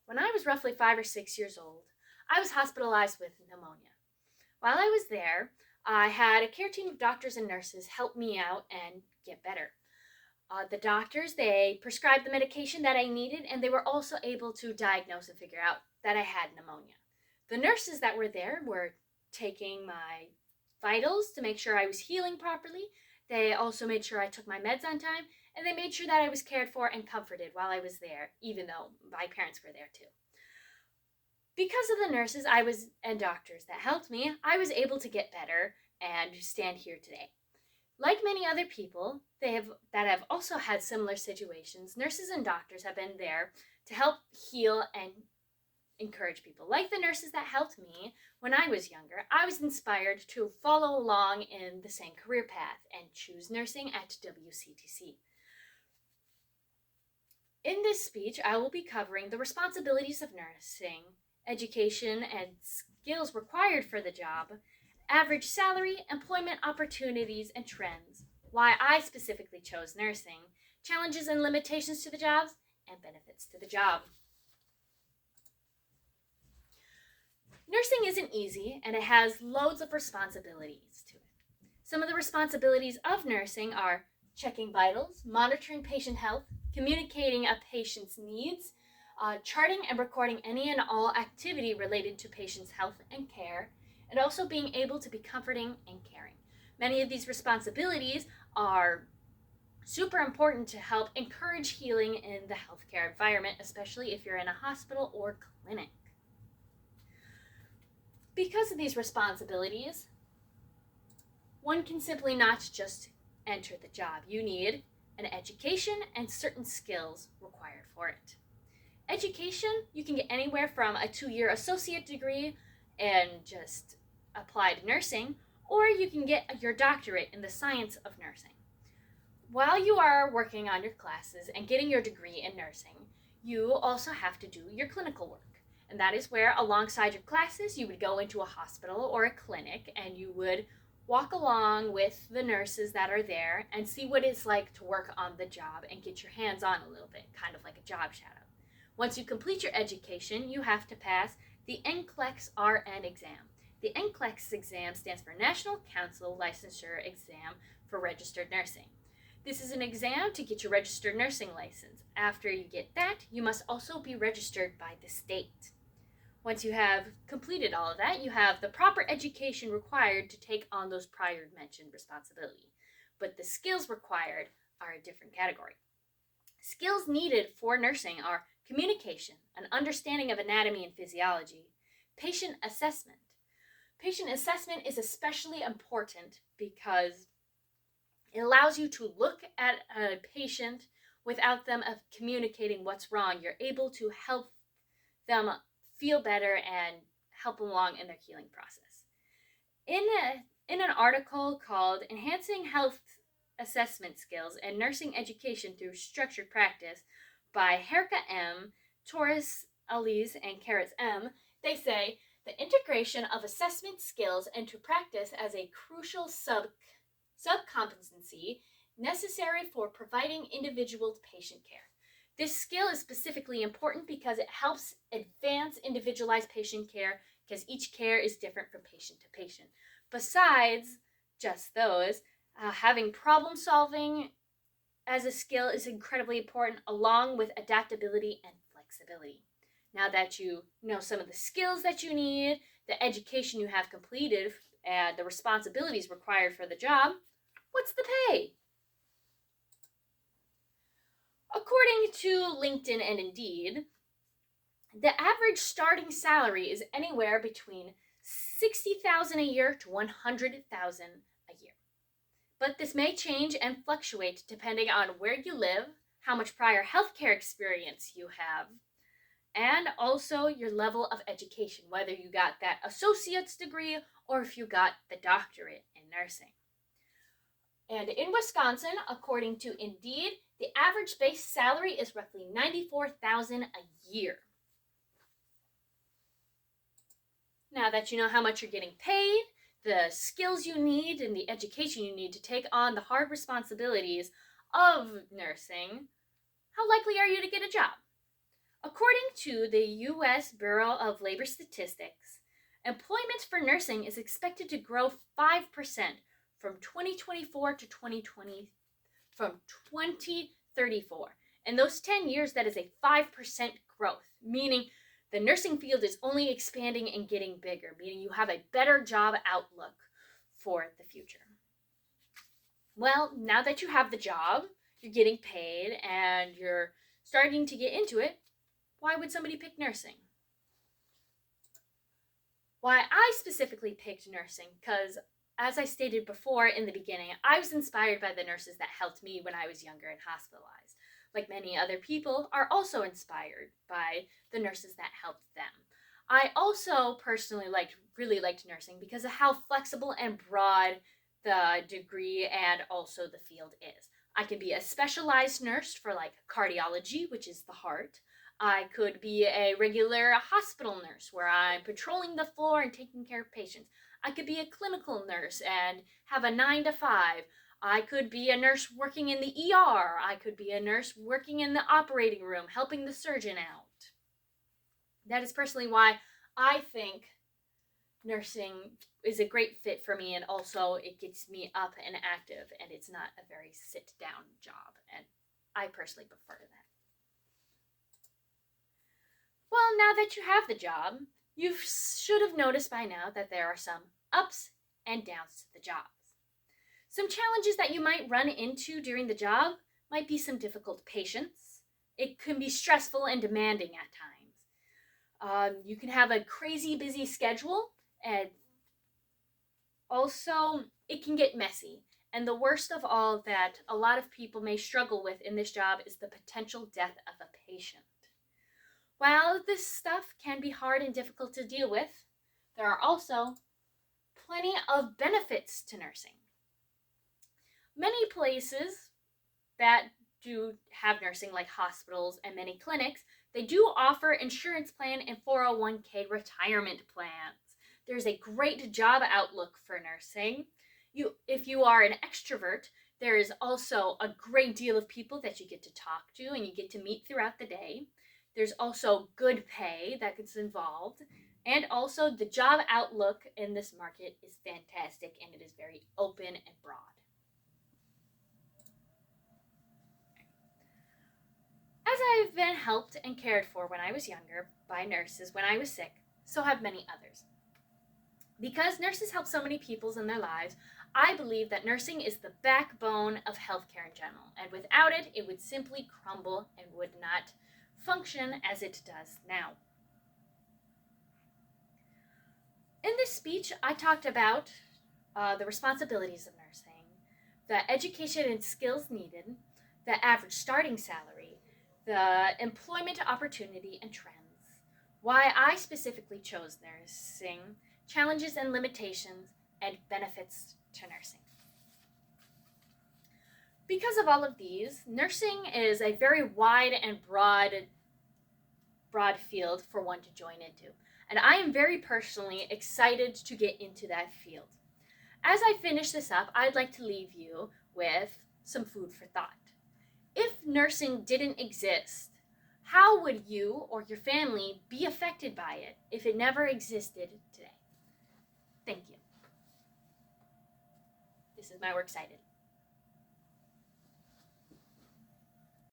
When I was roughly 5 or 6 years old, I was hospitalized with pneumonia. While I was there, I had a care team of doctors and nurses help me out and get better. The doctors, they prescribed the medication that I needed, and they were also able to diagnose and figure out that I had pneumonia. The nurses that were there were taking my vitals to make sure I was healing properly. They also made sure I took my meds on time, and they made sure that I was cared for and comforted while I was there, even though my parents were there too. Because of the nurses and doctors that helped me, I was able to get better and stand here today. Like many other people that have also had similar situations, nurses and doctors have been there to help heal and encourage people. Like the nurses that helped me when I was younger, I was inspired to follow along in the same career path and choose nursing at WCTC. In this speech, I will be covering the responsibilities of nursing, education and skills required for the job, average salary, employment opportunities and trends, why I specifically chose nursing, challenges and limitations to the jobs, and benefits to the job. Nursing isn't easy, and it has loads of responsibilities to it. Some of the responsibilities of nursing are checking vitals, monitoring patient health, communicating a patient's needs, charting and recording any and all activity related to patient's health and care, and also being able to be comforting and caring. Many of these responsibilities are super important to help encourage healing in the healthcare environment, especially if you're in a hospital or clinic. Because of these responsibilities, one can simply not just enter the job. You need an education and certain skills required for it. Education, you can get anywhere from a 2-year associate degree and just applied nursing, or you can get your doctorate in the science of nursing. While you are working on your classes and getting your degree in nursing, you also have to do your clinical work. And that is where, alongside your classes, you would go into a hospital or a clinic and you would walk along with the nurses that are there and see what it's like to work on the job and get your hands on a little bit, kind of like a job shadow. Once you complete your education, you have to pass the NCLEX RN exam. The NCLEX exam stands for National Council Licensure Exam for Registered Nursing. This is an exam to get your registered nursing license. After you get that, you must also be registered by the state. Once you have completed all of that, you have the proper education required to take on those prior mentioned responsibilities. But the skills required are a different category. Skills needed for nursing are communication, an understanding of anatomy and physiology, patient assessment. Patient assessment is especially important because it allows you to look at a patient without them communicating what's wrong. You're able to help them feel better and help along in their healing process. In an article called Enhancing Health Assessment Skills and Nursing Education Through Structured Practice by Herka M., Torres Aliz, and Karatz M., they say the integration of assessment skills into practice as a crucial subcompetency necessary for providing individual patient care. This skill is specifically important because it helps advance individualized patient care because each care is different from patient to patient. Besides just those, having problem solving as a skill is incredibly important, along with adaptability and flexibility. Now that you know some of the skills that you need, the education you have completed, and the responsibilities required for the job, what's the pay? According to LinkedIn and Indeed, the average starting salary is anywhere between $60,000 a year to $100,000 a year. But this may change and fluctuate depending on where you live, how much prior healthcare experience you have, and also your level of education, whether you got that associate's degree or if you got the doctorate in nursing. And in Wisconsin, according to Indeed, the average base salary is roughly $94,000 a year. Now that you know how much you're getting paid, the skills you need, and the education you need to take on the hard responsibilities of nursing, how likely are you to get a job? According to the U.S. Bureau of Labor Statistics, employment for nursing is expected to grow 5% from 2024 to 2034. In those 10 years, that is a 5% growth, meaning the nursing field is only expanding and getting bigger, meaning you have a better job outlook for the future. Well, now that you have the job, you're getting paid, and you're starting to get into it, why would somebody pick nursing? Why I specifically picked nursing, because as I stated before in the beginning, I was inspired by the nurses that helped me when I was younger and hospitalized. Like many other people, are also inspired by the nurses that helped them. I also personally really liked nursing because of how flexible and broad the degree and also the field is. I could be a specialized nurse for like cardiology, which is the heart. I could be a regular hospital nurse where I'm patrolling the floor and taking care of patients. I could be a clinical nurse and have a 9 to 5. I could be a nurse working in the ER. I could be a nurse working in the operating room, helping the surgeon out. That is personally why I think nursing is a great fit for me, and also it gets me up and active, and it's not a very sit-down job, and I personally prefer that. Well, now that you have the job, you should have noticed by now that there are some ups and downs to the job. Some challenges that you might run into during the job might be some difficult patients. It can be stressful and demanding at times. You can have a crazy busy schedule, and also it can get messy. And the worst of all that a lot of people may struggle with in this job is the potential death of a patient. While this stuff can be hard and difficult to deal with, there are also plenty of benefits to nursing. Many places that do have nursing, like hospitals and many clinics, they do offer insurance plan and 401k retirement plans. There's a great job outlook for nursing. If you are an extrovert, there is also a great deal of people that you get to talk to and you get to meet throughout the day. There's also good pay that gets involved. And also the job outlook in this market is fantastic, and it is very open and broad. As I've been helped and cared for when I was younger by nurses when I was sick, so have many others. Because nurses help so many people in their lives, I believe that nursing is the backbone of healthcare in general, and without it, it would simply crumble and would not function as it does now. In this speech, I talked about the responsibilities of nursing, the education and skills needed, the average starting salary, the employment opportunity and trends, why I specifically chose nursing, challenges and limitations, and benefits to nursing. Because of all of these, nursing is a very wide and broad field for one to join into, and I am very personally excited to get into that field. As I finish this up, I'd like to leave you with some food for thought. If nursing didn't exist, how would you or your family be affected by it if it never existed today? Thank you. This is my Works Cited.